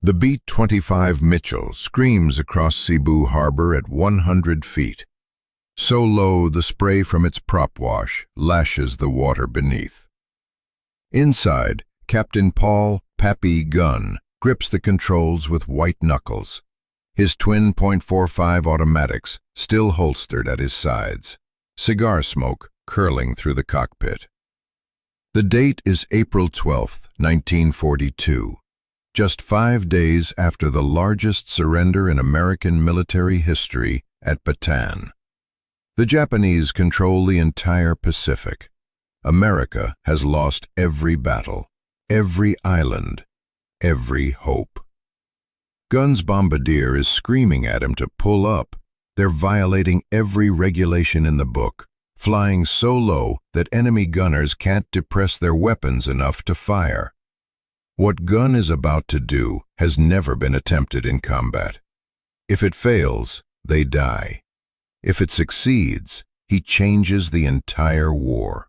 The B-25 Mitchell screams across Cebu Harbor at 100 feet. So low, the spray from its prop wash lashes the water beneath. Inside, Captain Paul "Pappy" Gunn grips the controls with white knuckles, his twin .45 automatics still holstered at his sides, cigar smoke curling through the cockpit. The date is April 12, 1942, just 5 days after the largest surrender in American military history at Bataan. The Japanese control the entire Pacific. America has lost every battle, every island, every hope. Gunn's bombardier is screaming at him to pull up. They're violating every regulation in the book, flying so low that enemy gunners can't depress their weapons enough to fire. What Gunn is about to do has never been attempted in combat. If it fails, they die. If it succeeds, he changes the entire war.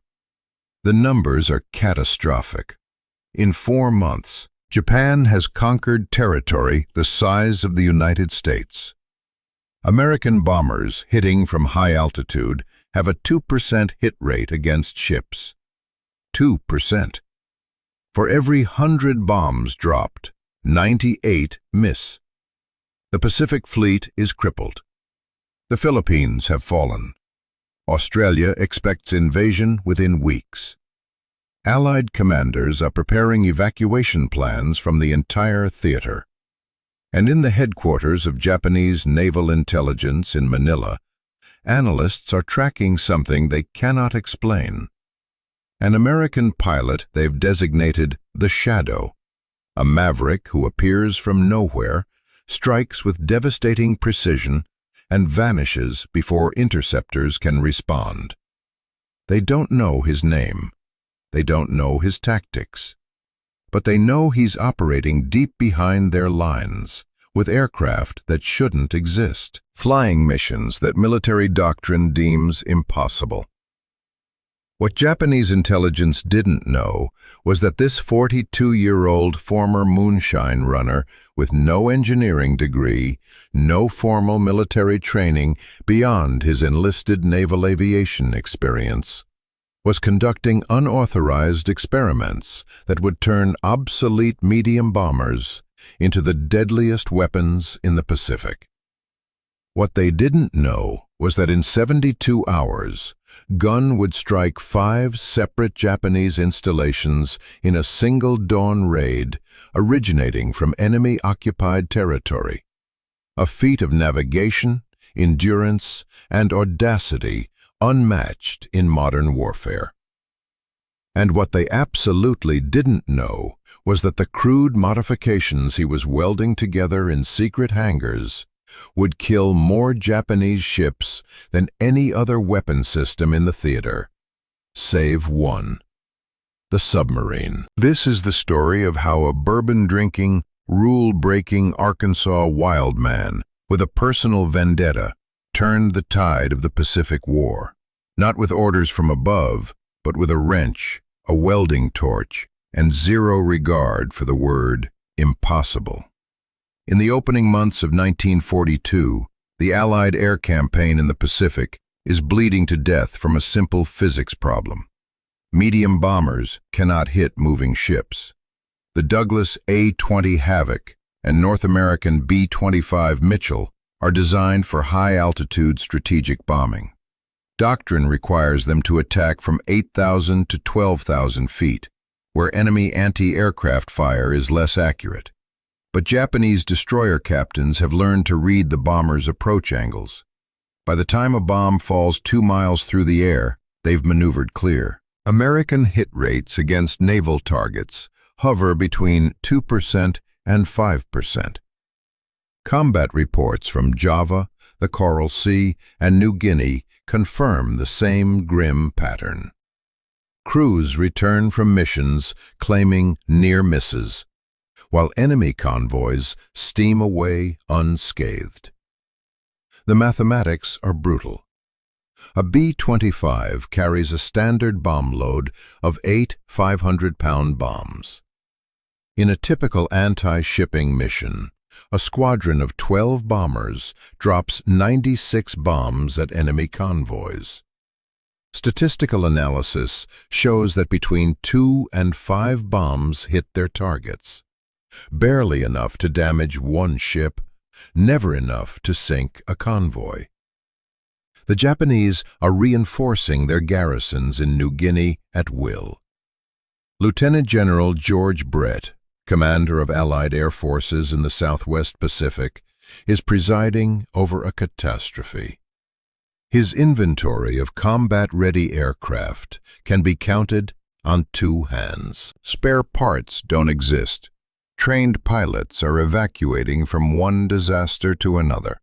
The numbers are catastrophic. In 4 months, Japan has conquered territory the size of the United States. American bombers hitting from high altitude have a 2% hit rate against ships. 2%. For every 100 bombs dropped, 98 miss. The Pacific Fleet is crippled. The Philippines have fallen. Australia expects invasion within weeks. Allied commanders are preparing evacuation plans from the entire theater. And in the headquarters of Japanese naval intelligence in Manila, analysts are tracking something they cannot explain. An American pilot they've designated the Shadow, a maverick who appears from nowhere, strikes with devastating precision, and vanishes before interceptors can respond. They don't know his name. They don't know his tactics. But they know he's operating deep behind their lines, with aircraft that shouldn't exist, flying missions that military doctrine deems impossible. What Japanese intelligence didn't know was that this 42-year-old former moonshine runner with no engineering degree, no formal military training beyond his enlisted naval aviation experience, was conducting unauthorized experiments that would turn obsolete medium bombers into the deadliest weapons in the Pacific. What they didn't know was that in 72 hours, Gunn would strike 5 separate Japanese installations in a single dawn raid originating from enemy-occupied territory. A feat of navigation, endurance, and audacity unmatched in modern warfare. And what they absolutely didn't know was that the crude modifications he was welding together in secret hangars would kill more Japanese ships than any other weapon system in the theater, save one: the submarine. This is the story of how a bourbon-drinking, rule-breaking Arkansas wild man with a personal vendetta turned the tide of the Pacific War, not with orders from above, but with a wrench, a welding torch, and zero regard for the word impossible. In the opening months of 1942, the Allied air campaign in the Pacific is bleeding to death from a simple physics problem. Medium bombers cannot hit moving ships. The Douglas A-20 Havoc and North American B-25 Mitchell are designed for high-altitude strategic bombing. Doctrine requires them to attack from 8,000 to 12,000 feet, where enemy anti-aircraft fire is less accurate. But Japanese destroyer captains have learned to read the bomber's approach angles. By the time a bomb falls 2 miles through the air, they've maneuvered clear. American hit rates against naval targets hover between 2% and 5%. Combat reports from Java, the Coral Sea, and New Guinea confirm the same grim pattern. Crews return from missions claiming near misses, while enemy convoys steam away unscathed. The mathematics are brutal. A B-25 carries a standard bomb load of 8 500-pound bombs. In a typical anti-shipping mission, a squadron of 12 bombers drops 96 bombs at enemy convoys. Statistical analysis shows that between 2 and 5 bombs hit their targets. Barely enough to damage one ship, never enough to sink a convoy. The Japanese are reinforcing their garrisons in New Guinea at will. Lieutenant General George Brett, commander of Allied air forces in the Southwest Pacific, is presiding over a catastrophe. His inventory of combat-ready aircraft can be counted on 2 hands. Spare parts don't exist. Trained pilots are evacuating from one disaster to another.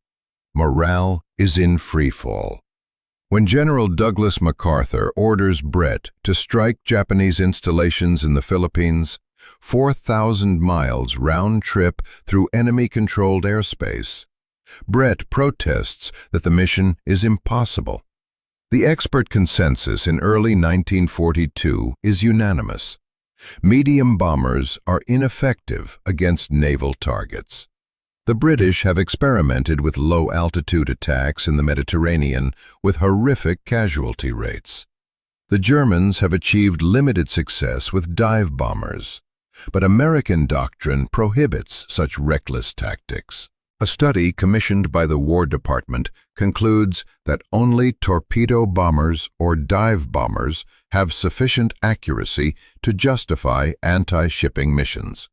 Morale is in freefall. When General Douglas MacArthur orders Brett to strike Japanese installations in the Philippines, 4,000 miles round trip through enemy-controlled airspace, Brett protests that the mission is impossible. The expert consensus in early 1942 is unanimous. Medium bombers are ineffective against naval targets. The British have experimented with low-altitude attacks in the Mediterranean with horrific casualty rates. The Germans have achieved limited success with dive bombers, but American doctrine prohibits such reckless tactics. A study commissioned by the War Department concludes that only torpedo bombers or dive bombers have sufficient accuracy to justify anti-shipping missions,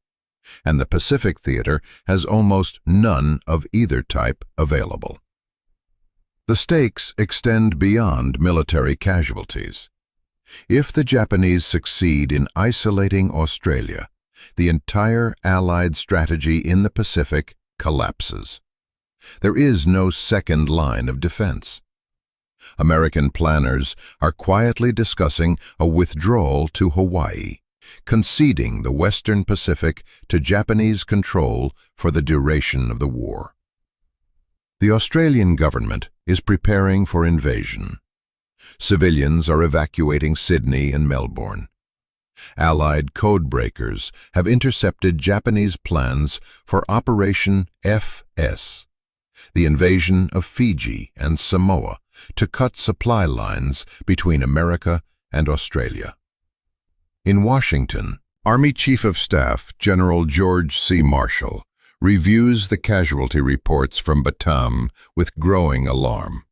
and the Pacific theater has almost none of either type available. The stakes extend beyond military casualties. If the Japanese succeed in isolating Australia, the entire Allied strategy in the Pacific collapses. There is no second line of defense. American planners are quietly discussing a withdrawal to Hawaii, conceding the Western Pacific to Japanese control for the duration of the war. The Australian government is preparing for invasion. Civilians are evacuating Sydney and Melbourne. Allied codebreakers have intercepted Japanese plans for Operation FS, the invasion of Fiji and Samoa, to cut supply lines between America and Australia. In Washington, Army Chief of Staff General George C. Marshall reviews the casualty reports from Batam with growing alarm.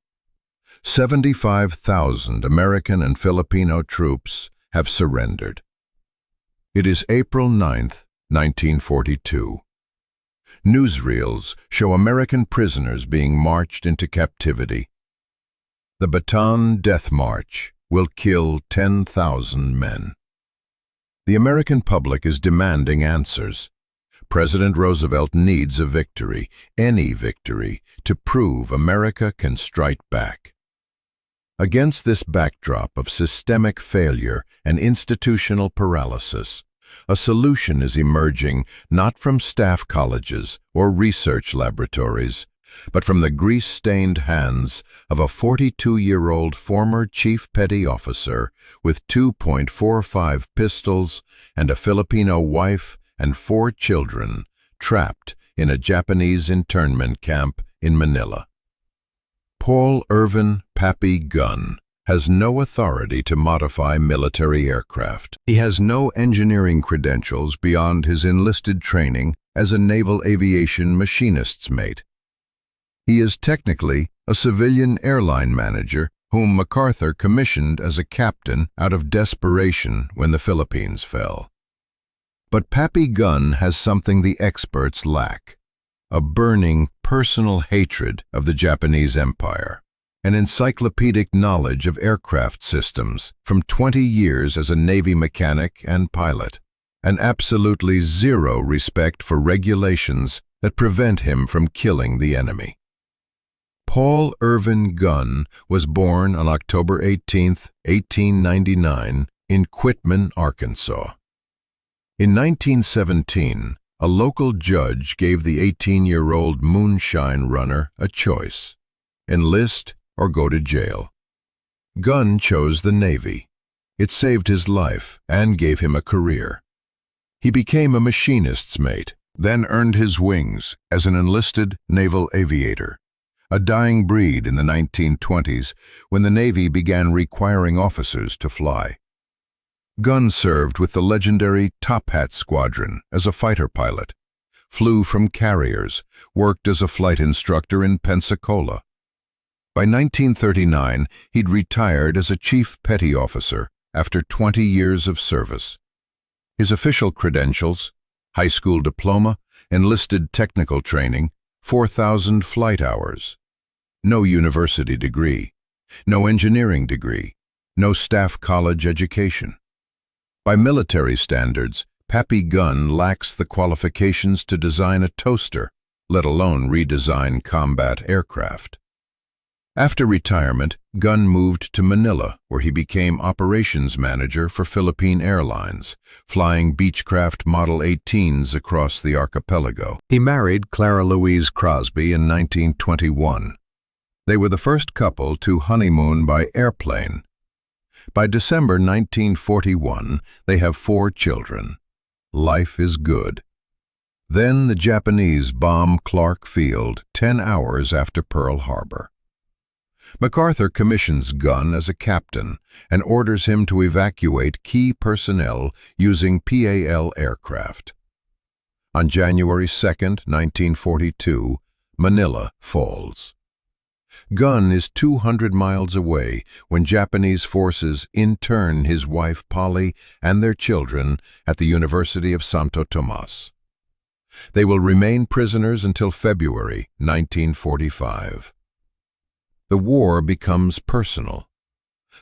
75,000 American and Filipino troops have surrendered. It is April 9, 1942. Newsreels show American prisoners being marched into captivity. The Bataan Death March will kill 10,000 men. The American public is demanding answers. President Roosevelt needs a victory, any victory, to prove America can strike back. Against this backdrop of systemic failure and institutional paralysis, a solution is emerging not from staff colleges or research laboratories, but from the grease-stained hands of a 42-year-old former chief petty officer with 2.45 pistols and a Filipino wife and 4 children trapped in a Japanese internment camp in Manila. Paul Irvin Pappy Gunn has no authority to modify military aircraft. He has no engineering credentials beyond his enlisted training as a naval aviation machinist's mate. He is technically a civilian airline manager whom MacArthur commissioned as a captain out of desperation when the Philippines fell. But Pappy Gunn has something the experts lack: a burning personal hatred of the Japanese Empire, an encyclopedic knowledge of aircraft systems from 20 years as a Navy mechanic and pilot, and absolutely zero respect for regulations that prevent him from killing the enemy. Paul Irvin Gunn was born on October 18, 1899, in Quitman, Arkansas. In 1917, a local judge gave the 18-year-old moonshine runner a choice: enlist or go to jail. Gunn chose the Navy. It saved his life and gave him a career. He became a machinist's mate, then earned his wings as an enlisted naval aviator, a dying breed in the 1920s when the Navy began requiring officers to fly. Gunn served with the legendary Top Hat Squadron as a fighter pilot, flew from carriers, worked as a flight instructor in Pensacola. By 1939, he'd retired as a chief petty officer after 20 years of service. His official credentials: high school diploma, enlisted technical training, 4,000 flight hours. No university degree, no engineering degree, no staff college education. By military standards, Pappy Gunn lacks the qualifications to design a toaster, let alone redesign combat aircraft. After retirement, Gunn moved to Manila, where he became operations manager for Philippine Airlines, flying Beechcraft Model 18s across the archipelago. He married Clara Louise Crosby in 1921. They were the first couple to honeymoon by airplane. By December 1941, they have 4 children. Life is good. Then the Japanese bomb Clark Field 10 hours after Pearl Harbor. MacArthur commissions Gunn as a captain and orders him to evacuate key personnel using PAL aircraft. On January 2, 1942, Manila falls. Gunn is 200 miles away when Japanese forces intern his wife Polly and their children at the University of Santo Tomas. They will remain prisoners until February 1945. The war becomes personal.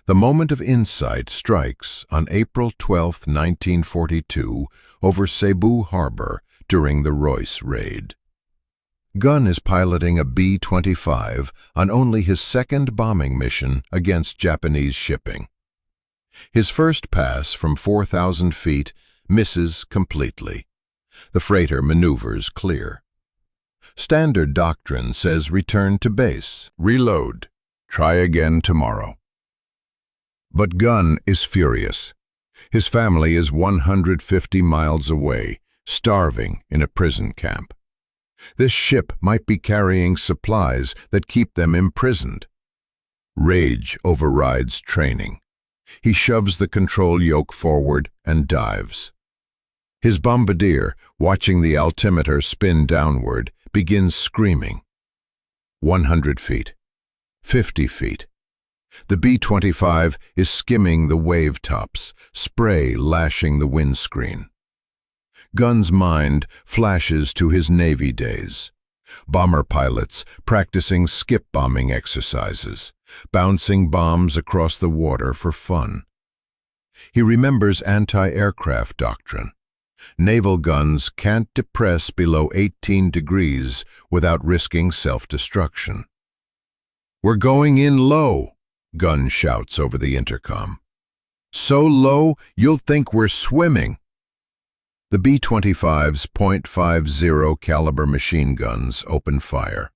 The moment of insight strikes on April 12, 1942, over Cebu Harbor during the Royce raid. Gunn is piloting a B-25 on only his second bombing mission against Japanese shipping. His first pass from 4,000 feet misses completely. The freighter maneuvers clear. Standard doctrine says return to base, reload, try again tomorrow. But Gunn is furious. His family is 150 miles away, starving in a prison camp. This ship might be carrying supplies that keep them imprisoned. Rage overrides training. He shoves the control yoke forward and dives. His bombardier, watching the altimeter spin downward, begins screaming. 100 feet. 50 feet. The B-25 is skimming the wave tops, spray lashing the windscreen. Gunn's mind flashes to his Navy days. Bomber pilots practicing skip bombing exercises, bouncing bombs across the water for fun. He remembers anti-aircraft doctrine. Naval guns can't depress below 18 degrees without risking self-destruction. "We're going in low," Gunn shouts over the intercom. "So low, you'll think we're swimming." The B-25's .50 caliber machine guns open fire,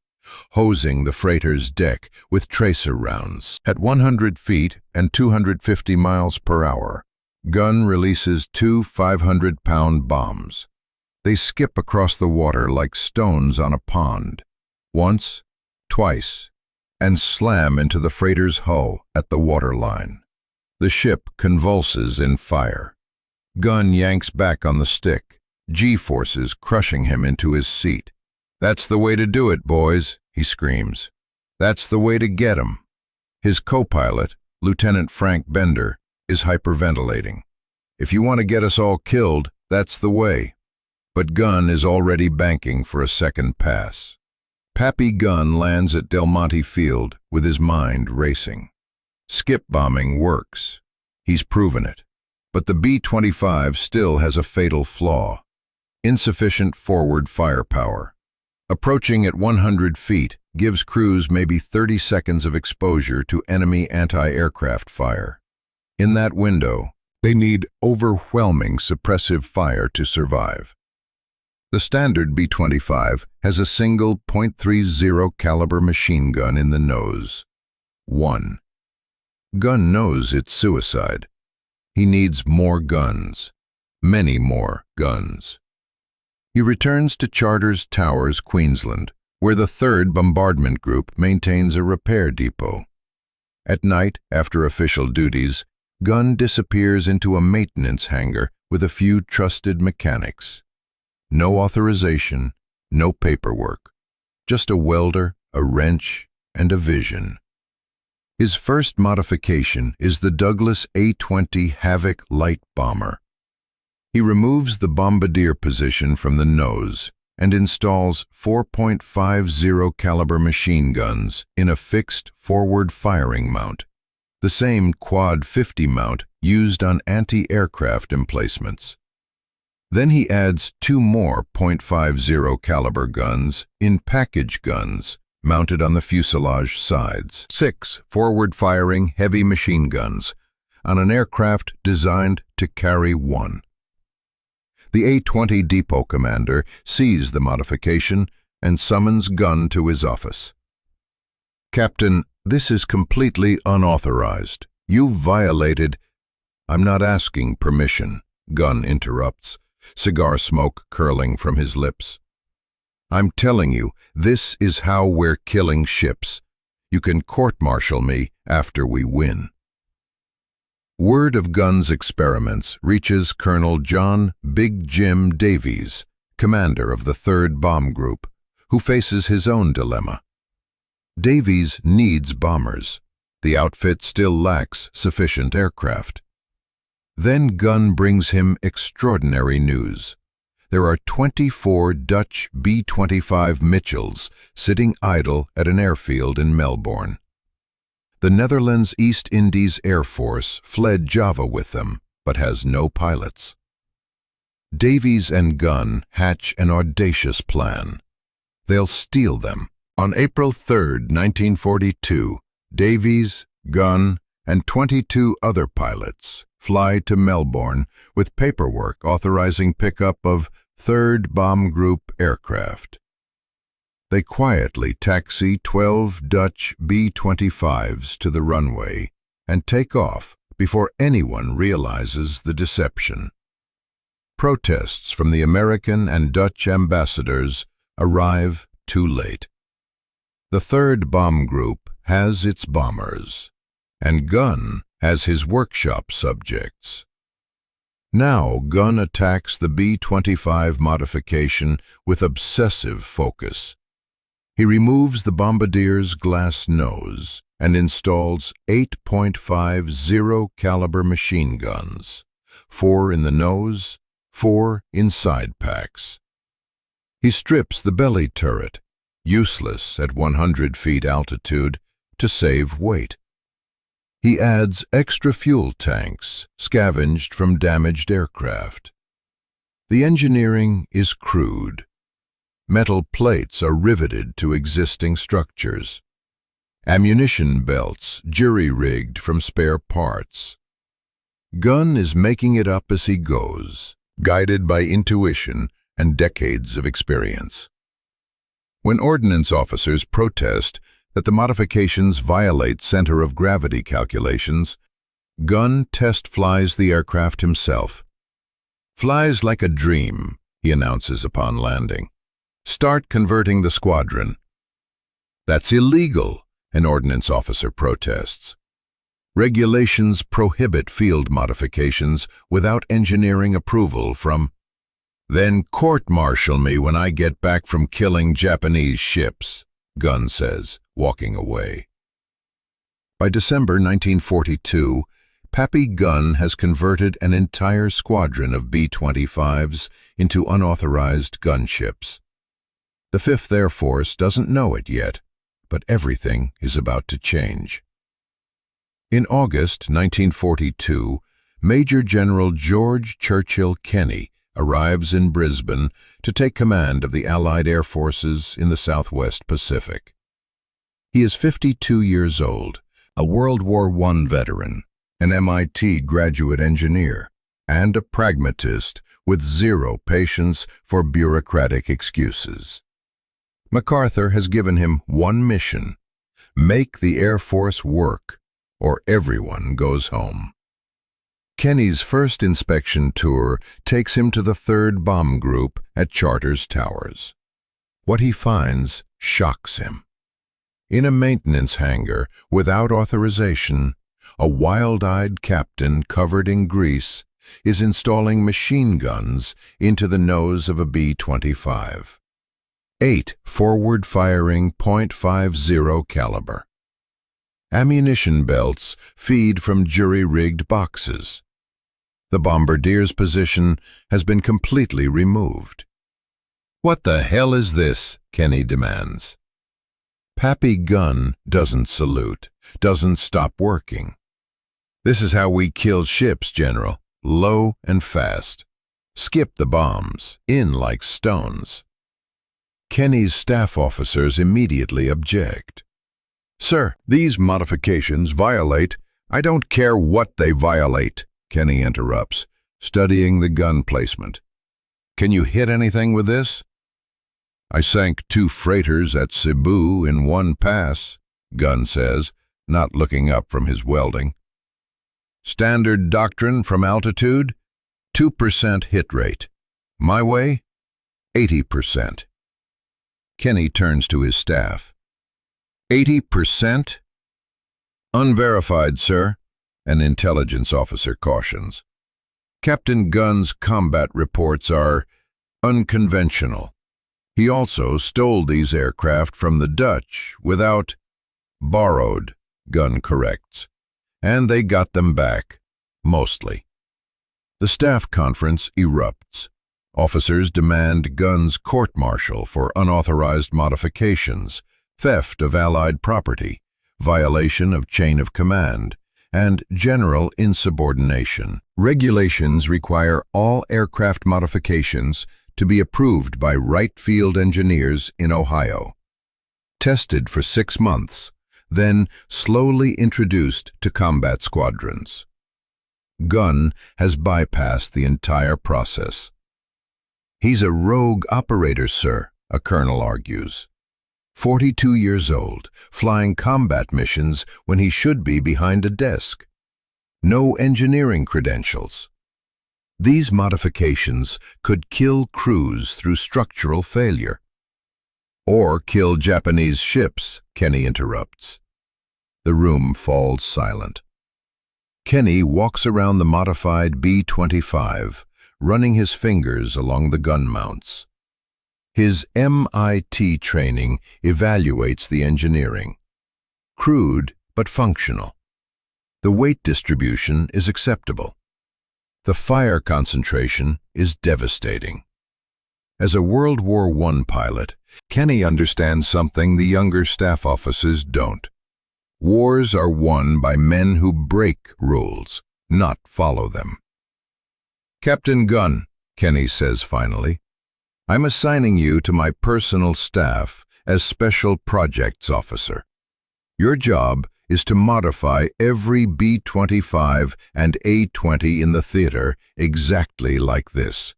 hosing the freighter's deck with tracer rounds. At 100 feet and 250 miles per hour, Gunn releases 2 500-pound bombs. They skip across the water like stones on a pond. Once, twice, and slam into the freighter's hull at the waterline. The ship convulses in fire. Gunn yanks back on the stick, G-forces crushing him into his seat. "That's the way to do it, boys," he screams. "That's the way to get 'em." His co-pilot, Lieutenant Frank Bender, is hyperventilating. "If you want to get us all killed, that's the way." But Gunn is already banking for a second pass. Pappy Gunn lands at Del Monte Field with his mind racing. Skip bombing works. He's proven it. But the B-25 still has a fatal flaw: insufficient forward firepower. Approaching at 100 feet gives crews maybe 30 seconds of exposure to enemy anti-aircraft fire. In that window, they need overwhelming suppressive fire to survive. The standard B-25 has a single .30 caliber machine gun in the nose. 1. Gunn knows it's suicide. He needs more guns. many more guns. He returns to Charters Towers, Queensland, where the 3rd Bombardment Group maintains a repair depot. At night, after official duties, Gunn disappears into a maintenance hangar with a few trusted mechanics. No authorization, no paperwork, just a welder, a wrench, and a vision. His first modification is the Douglas A-20 Havoc light bomber. He removes the bombardier position from the nose and installs 4.50 caliber machine guns in a fixed forward firing mount, the same quad 50 mount used on anti-aircraft emplacements. Then he adds 2 more .50 caliber guns in package guns mounted on the fuselage sides. 6 forward-firing heavy machine guns on an aircraft designed to carry 1. The A-20 depot commander sees the modification and summons Gunn to his office. "Captain, this is completely unauthorized. You violated—" "I'm not asking permission," Gunn interrupts, cigar smoke curling from his lips. "I'm telling you, this is how we're killing ships. You can court-martial me after we win." Word of Gunn's experiments reaches Colonel John Big Jim Davies, commander of the 3rd Bomb Group, who faces his own dilemma. Davies needs bombers. The outfit still lacks sufficient aircraft. Then Gunn brings him extraordinary news. There are 24 Dutch B-25 Mitchells sitting idle at an airfield in Melbourne. The Netherlands East Indies Air Force fled Java with them, but has no pilots. Davies and Gunn hatch an audacious plan. They'll steal them. On April 3, 1942, Davies, Gunn, and 22 other pilots fly to Melbourne with paperwork authorizing pickup of 3rd Bomb Group aircraft. They quietly taxi 12 Dutch B-25s to the runway and take off before anyone realizes the deception. Protests from the American and Dutch ambassadors arrive too late. The 3rd Bomb Group has its bombers, and Gunn has his workshop subjects. Now Gunn attacks the B-25 modification with obsessive focus. He removes the bombardier's glass nose and installs 8.50 caliber machine guns, 4 in the nose, 4 in side packs. He strips the belly turret, useless at 100 feet altitude, to save weight. He adds extra fuel tanks scavenged from damaged aircraft. The engineering is crude. Metal plates are riveted to existing structures. Ammunition belts jury-rigged from spare parts. Gunn is making it up as he goes, guided by intuition and decades of experience. When ordnance officers protest that the modifications violate center of gravity calculations, Gunn test flies the aircraft himself. "Flies like a dream," he announces upon landing. "Start converting the squadron." "That's illegal," an ordnance officer protests. "Regulations prohibit field modifications without engineering approval from—" "Then court-martial me when I get back from killing Japanese ships," Gunn says, walking away. By December 1942, Pappy Gunn has converted an entire squadron of B-25s into unauthorized gunships. The 5th Air Force doesn't know it yet, but everything is about to change. In August 1942, Major General George Churchill Kenny arrives in Brisbane to take command of the Allied Air Forces in the Southwest Pacific. He is 52 years old, a World War I veteran, an MIT graduate engineer, and a pragmatist with zero patience for bureaucratic excuses. MacArthur has given him one mission: make the Air Force work, or everyone goes home. Kenny's first inspection tour takes him to the 3rd Bomb Group at Charters Towers. What he finds shocks him. In a maintenance hangar, without authorization, a wild-eyed captain covered in grease is installing machine guns into the nose of a B-25. 8 forward-firing .50 caliber. Ammunition belts feed from jury-rigged boxes. The bombardier's position has been completely removed. "What the hell is this?" Kenny demands. Pappy Gunn doesn't salute, doesn't stop working. "This is how we kill ships, General. Low and fast. Skip the bombs, in like stones." Kenny's staff officers immediately object. "Sir, these modifications violate—" "I don't care what they violate," Kenny interrupts, studying the gun placement. "Can you hit anything with this?" "I sank 2 freighters at Cebu in one pass," Gunn says, not looking up from his welding. "Standard doctrine from altitude? 2% hit rate. My way? 80%. Kenny turns to his staff. 80%? "Unverified, sir," an intelligence officer cautions. "Captain Gunn's combat reports are unconventional. He also stole these aircraft from the Dutch without—" "Borrowed," Gunn corrects. "And they got them back. Mostly." The staff conference erupts. Officers demand Gunn's court-martial for unauthorized modifications, theft of Allied property, violation of chain of command, and general insubordination. Regulations require all aircraft modifications to be approved by Wright Field engineers in Ohio. Tested for 6 months, then slowly introduced to combat squadrons. Gunn has bypassed the entire process. "He's a rogue operator, sir," a colonel argues. 42 years old, flying combat missions when he should be behind a desk. No engineering credentials. These modifications could kill crews through structural failure. "Or kill Japanese ships," Kenny interrupts. The room falls silent. Kenny walks around the modified B-25, running his fingers along the gun mounts. His MIT training evaluates the engineering. Crude but functional. The weight distribution is acceptable. The fire concentration is devastating. As a World War I pilot, Kenny understands something the younger staff officers don't. Wars are won by men who break rules, not follow them. "Captain Gunn," Kenny says finally, "I'm assigning you to my personal staff as Special Projects Officer. Your job is to modify every B-25 and A-20 in the theater exactly like this.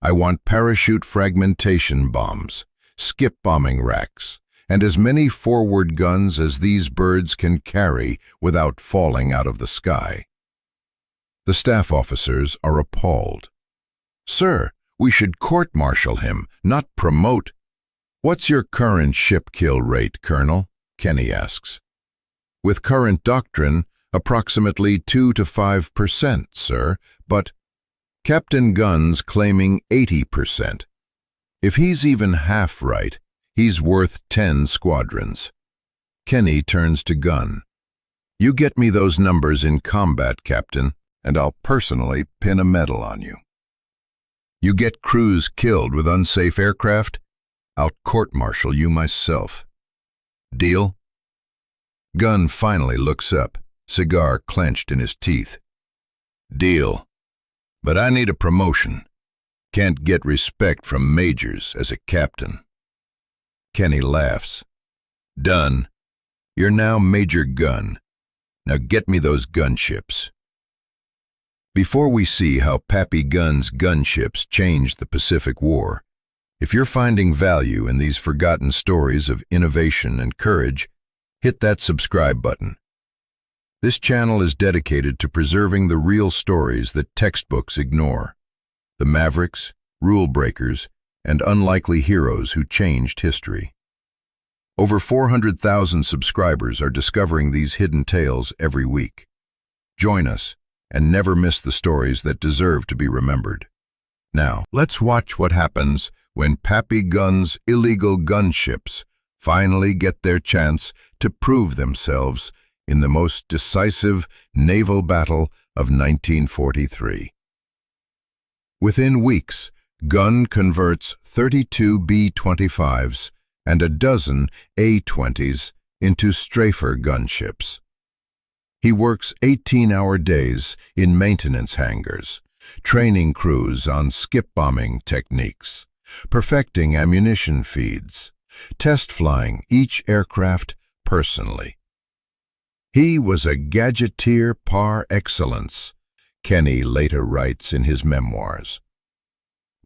I want parachute fragmentation bombs, skip bombing racks, and as many forward guns as these birds can carry without falling out of the sky." The staff officers are appalled. "Sir, we should court-martial him, not promote." "What's your current ship kill rate, Colonel?" Kenny asks. "With current doctrine, approximately 2 to 5%, sir, but—" Captain Gunn's claiming 80%. If he's even half right, he's worth 10 squadrons. Kenny turns to Gunn. "You get me those numbers in combat, Captain, and I'll personally pin a medal on you. You get crews killed with unsafe aircraft, I'll court-martial you myself. Deal?" Gunn finally looks up, cigar clenched in his teeth. "Deal. But I need a promotion. Can't get respect from majors as a captain." Kenny laughs. "Done. You're now Major Gunn. Now get me those gunships." Before we see how Pappy Gunn's gunships changed the Pacific War, if you're finding value in these forgotten stories of innovation and courage, hit that subscribe button. This channel is dedicated to preserving the real stories that textbooks ignore. The mavericks, rule breakers, and unlikely heroes who changed history. Over 400,000 subscribers are discovering these hidden tales every week. Join us and never miss the stories that deserve to be remembered. Now, let's watch what happens when Pappy Gunn's illegal gunships finally get their chance to prove themselves in the most decisive naval battle of 1943. Within weeks, Gunn converts 32 B-25s and a dozen A-20s into strafer gunships. He works 18-hour days in maintenance hangars, training crews on skip bombing techniques, perfecting ammunition feeds, test flying each aircraft personally. He was a gadgeteer par excellence, Kenny later writes in his memoirs.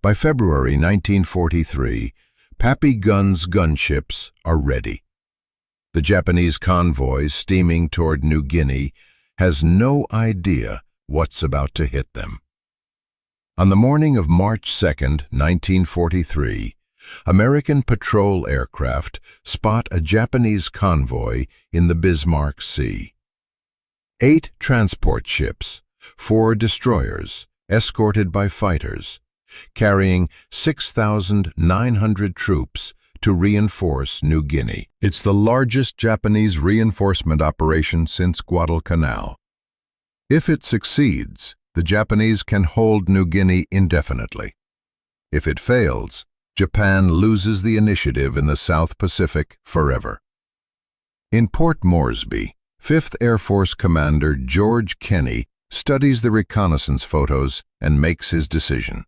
By February 1943, Pappy Gunn's gunships are ready. The Japanese convoy steaming toward New Guinea has no idea what's about to hit them. On the morning of March 2, 1943, American patrol aircraft spot a Japanese convoy in the Bismarck Sea. 8 transport ships, 4 destroyers, escorted by fighters, carrying 6,900 troops to reinforce New Guinea. It's the largest Japanese reinforcement operation since Guadalcanal. If it succeeds, the Japanese can hold New Guinea indefinitely. If it fails, Japan loses the initiative in the South Pacific forever. In Port Moresby, 5th Air Force Commander George Kenny studies the reconnaissance photos and makes his decision.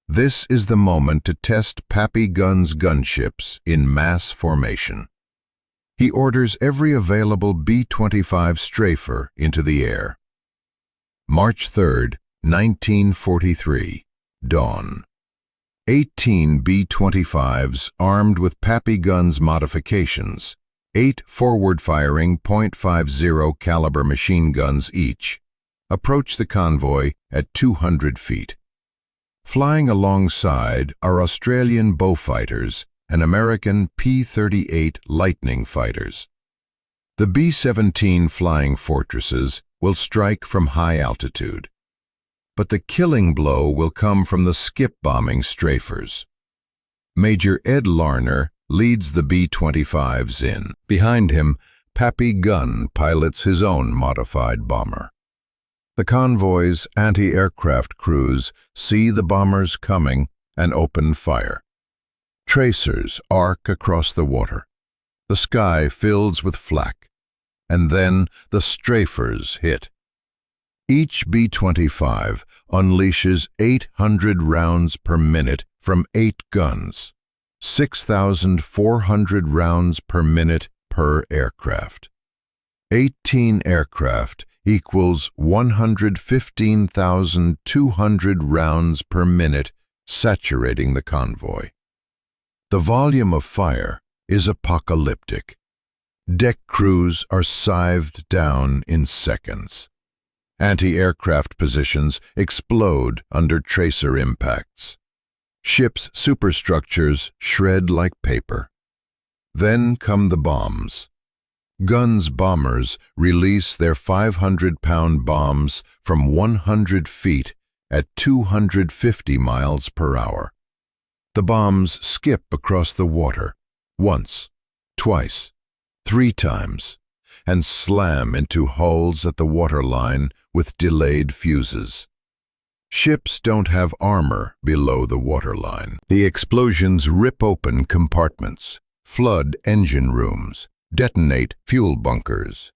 This is the moment to test Pappy Gunn's gunships in mass formation. He orders every available B-25 strafer into the air. March 3, 1943, dawn. 18 B-25s armed with Pappy Gunn's modifications, 8 forward-firing .50 caliber machine guns each, approach the convoy at 200 feet. Flying alongside are Australian Beaufighters and American P-38 Lightning fighters. The B-17 Flying Fortresses will strike from high altitude, but the killing blow will come from the skip-bombing strafers. Major Ed Larner leads the B-25s in. Behind him, Pappy Gunn pilots his own modified bomber. The convoy's anti-aircraft crews see the bombers coming and open fire. Tracers arc across the water. The sky fills with flak, and then the strafers hit. Each B-25 unleashes 800 rounds per minute from 8 guns, 6,400 rounds per minute per aircraft. 18 aircraft equals 115,200 rounds per minute, saturating the convoy. The volume of fire is apocalyptic. Deck crews are scythed down in seconds. Anti-aircraft positions explode under tracer impacts. Ships' superstructures shred like paper. Then come the bombs. Gunn's bombers release their 500-pound bombs from 100 feet at 250 miles per hour. The bombs skip across the water, once, twice, 3 times, and slam into hulls at the waterline with delayed fuses. Ships don't have armor below the waterline. The explosions rip open compartments, flood engine rooms, detonate fuel bunkers.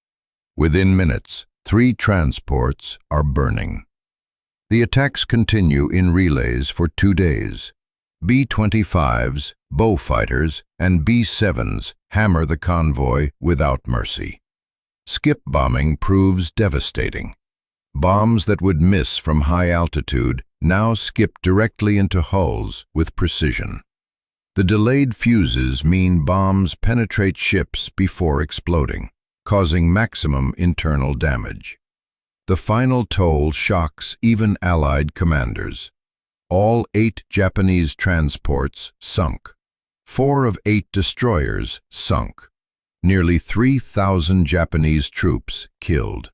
Within minutes, 3 transports are burning. The attacks continue in relays for 2 days. B-25s, Beaufighters, and B-7s hammer the convoy without mercy. Skip bombing proves devastating. Bombs that would miss from high altitude now skip directly into hulls with precision. The delayed fuses mean bombs penetrate ships before exploding. causing maximum internal damage. The final toll shocks even Allied commanders. All 8 Japanese transports sunk. 4 of 8 destroyers sunk. Nearly 3,000 Japanese troops killed.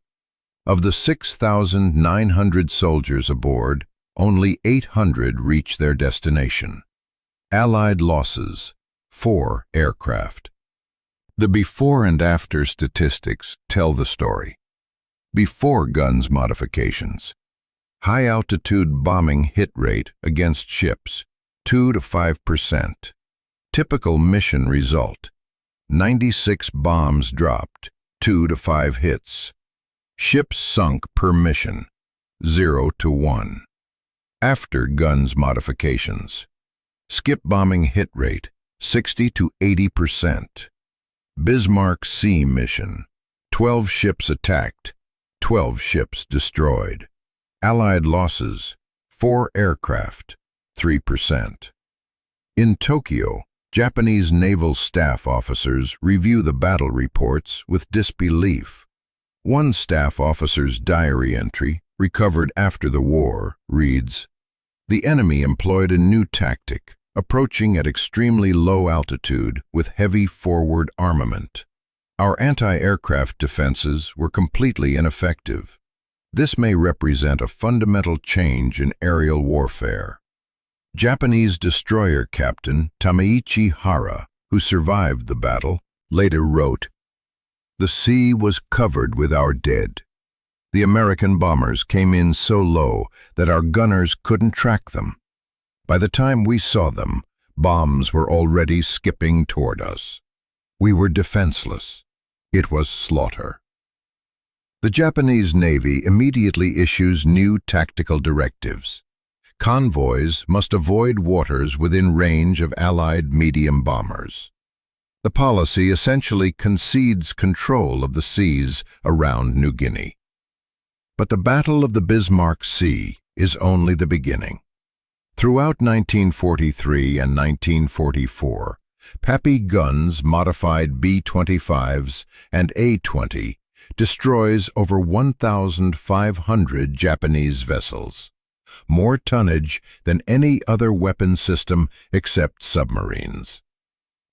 Of the 6,900 soldiers aboard, only 800 reached their destination. Allied losses: 4 aircraft. The before and after statistics tell the story. Before Gunn's modifications: high-altitude bombing hit rate against ships, 2 to 5%. Typical mission result: 96 bombs dropped, 2 to 5 hits. Ships sunk per mission, 0 to 1. After Gunn's modifications: skip bombing hit rate, 60 to 80%. Bismarck Sea mission: 12 ships attacked, 12 ships destroyed. Allied losses: 4 aircraft, 3%. In Tokyo, Japanese naval staff officers review the battle reports with disbelief. One staff officer's diary entry, recovered after the war, reads, "The enemy employed a new tactic, approaching at extremely low altitude with heavy forward armament. Our anti-aircraft defenses were completely ineffective. This may represent a fundamental change in aerial warfare." Japanese destroyer captain Tameichi Hara, who survived the battle, later wrote, "The sea was covered with our dead. The American bombers came in so low that our gunners couldn't track them. By the time we saw them, bombs were already skipping toward us. We were defenseless. It was slaughter." The Japanese Navy immediately issues new tactical directives. Convoys must avoid waters within range of Allied medium bombers. The policy essentially concedes control of the seas around New Guinea. But the Battle of the Bismarck Sea is only the beginning. Throughout 1943 and 1944, Pappy guns modified B-25s and A-20 destroys over 1,500 Japanese vessels, more tonnage than any other weapon system except submarines.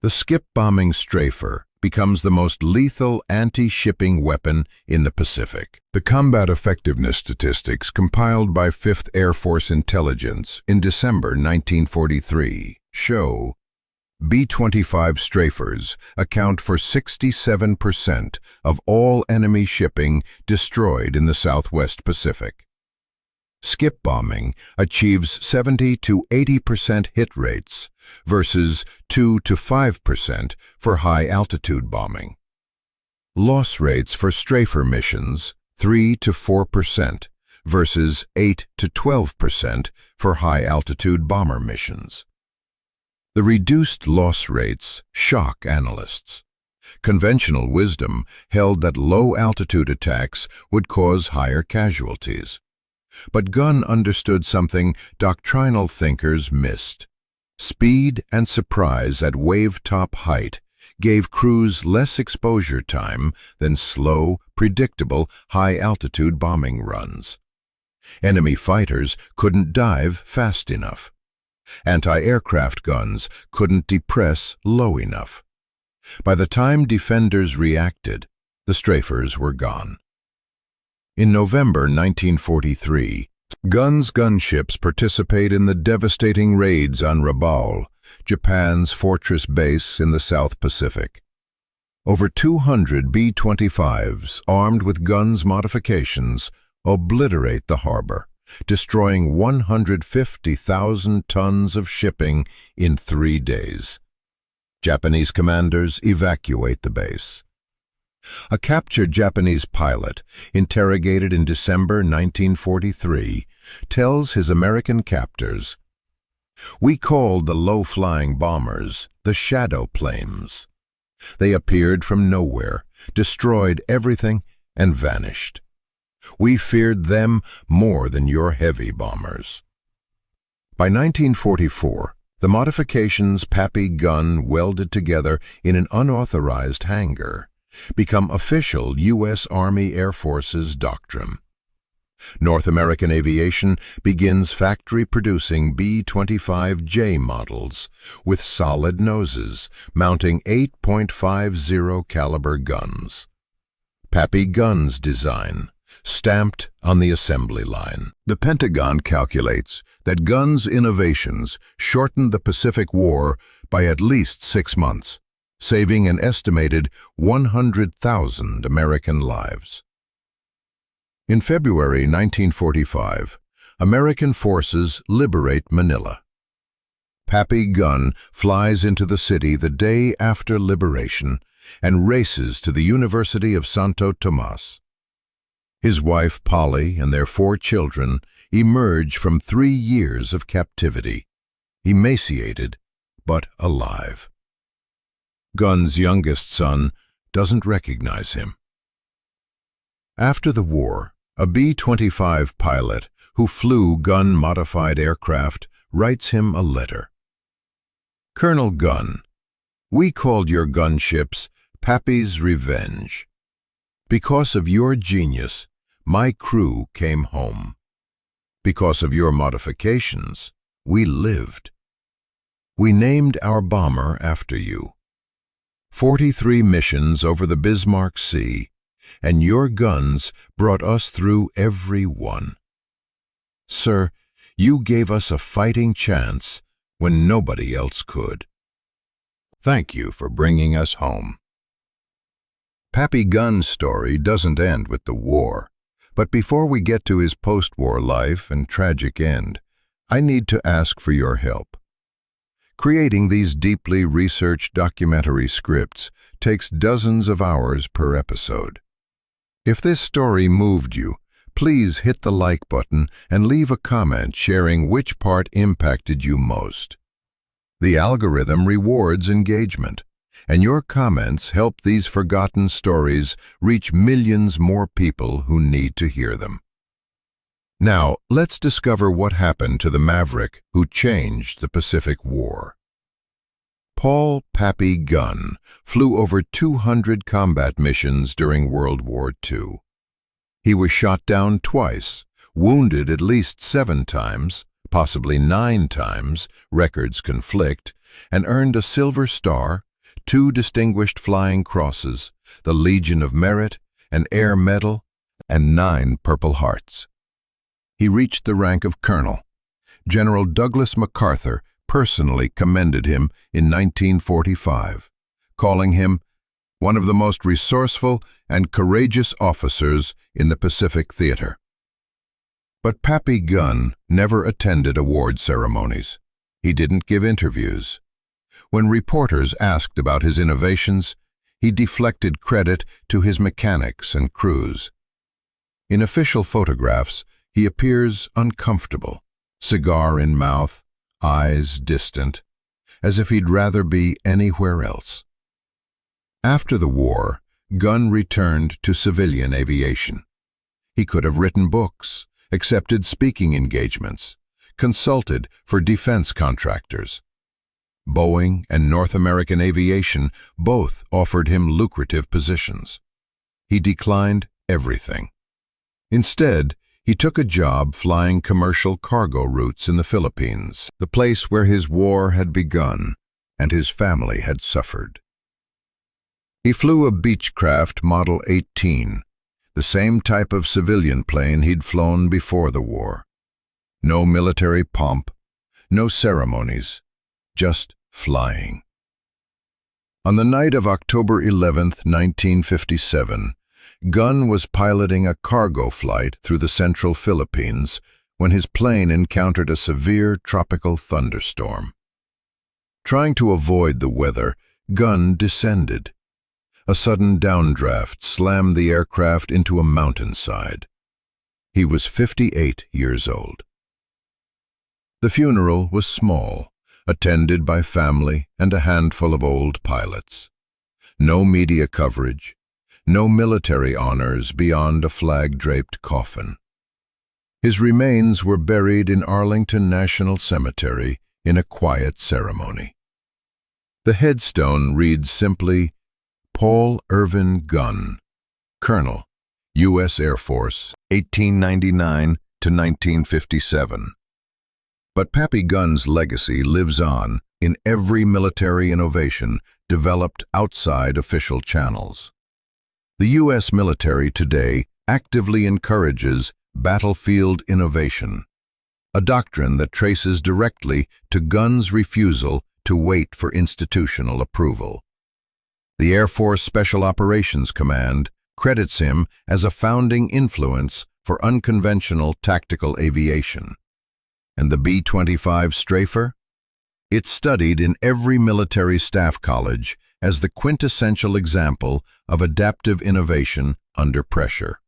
The skip-bombing strafer becomes the most lethal anti-shipping weapon in the Pacific. The combat effectiveness statistics compiled by 5th Air Force Intelligence in December 1943 show B-25 strafers account for 67% of all enemy shipping destroyed in the Southwest Pacific. Skip bombing achieves 70 to 80% hit rates versus 2 to 5% for high-altitude bombing. Loss rates for strafer missions 3 to 4% versus 8 to 12% for high-altitude bomber missions. The reduced loss rates shock analysts. Conventional wisdom held that low-altitude attacks would cause higher casualties. But Gunn understood something doctrinal thinkers missed. Speed and surprise at wave-top height gave crews less exposure time than slow, predictable, high-altitude bombing runs. Enemy fighters couldn't dive fast enough. Anti-aircraft guns couldn't depress low enough. By the time defenders reacted, the strafers were gone. In November 1943, Gunn's gunships participate in the devastating raids on Rabaul, Japan's fortress base in the South Pacific. Over 200 B-25s, armed with Gunn's modifications, obliterate the harbor, destroying 150,000 tons of shipping in 3 days. Japanese commanders evacuate the base. A captured Japanese pilot, interrogated in December 1943, tells his American captors, "We called the low-flying bombers the shadow planes. They appeared from nowhere, destroyed everything, and vanished. We feared them more than your heavy bombers." By 1944, the modifications Pappy Gunn welded together in an unauthorized hangar become official U.S. Army Air Force's doctrine. North American aviation begins factory-producing B-25J models with solid noses mounting 8.50 caliber guns. Pappy Gunn's design, stamped on the assembly line. The Pentagon calculates that Gunn's innovations shortened the Pacific War by at least 6 months, saving an estimated 100,000 American lives. In February 1945, American forces liberate Manila. Pappy Gunn flies into the city the day after liberation and races to the University of Santo Tomas. His wife Polly and their 4 children emerge from 3 years of captivity, emaciated but alive. Gunn's youngest son doesn't recognize him. After the war, a B-25 pilot who flew Gunn-modified aircraft writes him a letter. Colonel Gunn, we called your gunships Pappy's Revenge. Because of your genius, my crew came home. Because of your modifications, we lived. We named our bomber after you. 43 missions over the Bismarck Sea, and your guns brought us through every one. Sir, you gave us a fighting chance when nobody else could. Thank you for bringing us home. Pappy Gunn's story doesn't end with the war, but before we get to his post-war life and tragic end, I need to ask for your help. Creating these deeply researched documentary scripts takes dozens of hours per episode. If this story moved you, please hit the like button and leave a comment sharing which part impacted you most. The algorithm rewards engagement, and your comments help these forgotten stories reach millions more people who need to hear them. Now, let's discover what happened to the maverick who changed the Pacific War. Paul Pappy Gunn flew over 200 combat missions during World War II. He was shot down twice, wounded at least 7 times, possibly 9 times, records conflict, and earned a Silver Star, 2 Distinguished Flying Crosses, the Legion of Merit, an Air Medal, and 9 Purple Hearts. He reached the rank of Colonel. General Douglas MacArthur personally commended him in 1945, calling him one of the most resourceful and courageous officers in the Pacific Theater. But Pappy Gunn never attended award ceremonies. He didn't give interviews. When reporters asked about his innovations, he deflected credit to his mechanics and crews. In official photographs, he appears uncomfortable, cigar in mouth, eyes distant, as if he'd rather be anywhere else. After the war, Gunn returned to civilian aviation. He could have written books, accepted speaking engagements, consulted for defense contractors. Boeing and North American Aviation both offered him lucrative positions. He declined everything. Instead, he took a job flying commercial cargo routes in the Philippines, the place where his war had begun and his family had suffered. He flew a Beechcraft Model 18, the same type of civilian plane he'd flown before the war. No military pomp, no ceremonies, just flying. On the night of October 11, 1957, Gunn was piloting a cargo flight through the central Philippines when his plane encountered a severe tropical thunderstorm. Trying to avoid the weather, Gunn descended. A sudden downdraft slammed the aircraft into a mountainside. He was 58 years old. The funeral was small, attended by family and a handful of old pilots. No media coverage, no military honors beyond a flag-draped coffin. His remains were buried in Arlington National Cemetery in a quiet ceremony. The headstone reads simply, Paul Irvin Gunn, Colonel, U.S. Air Force, 1899 to 1957. But Pappy Gunn's legacy lives on in every military innovation developed outside official channels. The U.S. military today actively encourages battlefield innovation, a doctrine that traces directly to Gunn's refusal to wait for institutional approval. The Air Force Special Operations Command credits him as a founding influence for unconventional tactical aviation. And the B-25 Strafer? It's studied in every military staff college as the quintessential example of adaptive innovation under pressure.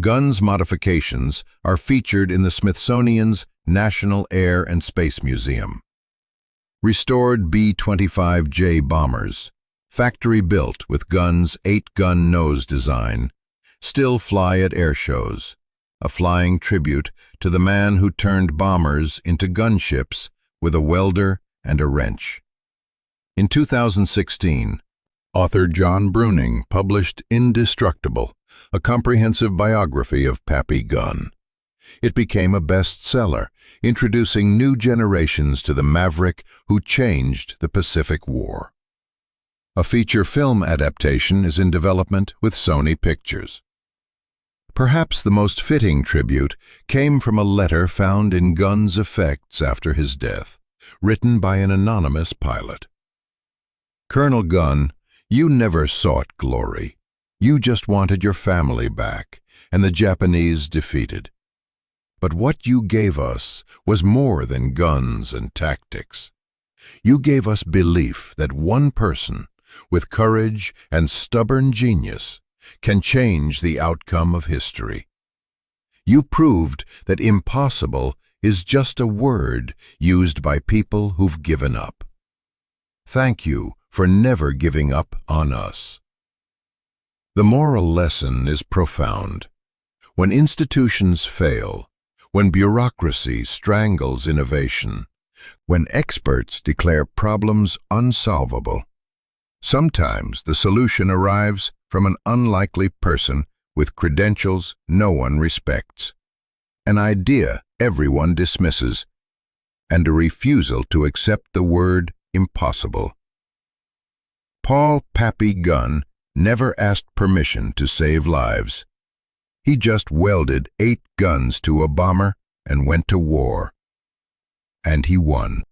Gunn's modifications are featured in the Smithsonian's National Air and Space Museum. Restored B-25J bombers, factory-built with Gunn's 8-gun nose design, still fly at air shows, a flying tribute to the man who turned bombers into gunships with a welder and a wrench. In 2016, author John Bruning published Indestructible, a comprehensive biography of Pappy Gunn. It became a bestseller, introducing new generations to the maverick who changed the Pacific War. A feature film adaptation is in development with Sony Pictures. Perhaps the most fitting tribute came from a letter found in Gunn's effects after his death, written by an anonymous pilot. Colonel Gunn, you never sought glory. You just wanted your family back and the Japanese defeated. But what you gave us was more than guns and tactics. You gave us belief that one person, with courage and stubborn genius, can change the outcome of history. You proved that impossible is just a word used by people who've given up. Thank you for never giving up on us. The moral lesson is profound. When institutions fail, when bureaucracy strangles innovation, when experts declare problems unsolvable, sometimes the solution arrives from an unlikely person with credentials no one respects, an idea everyone dismisses, and a refusal to accept the word impossible. Paul Pappy Gunn never asked permission to save lives. He just welded 8 guns to a bomber and went to war. And he won.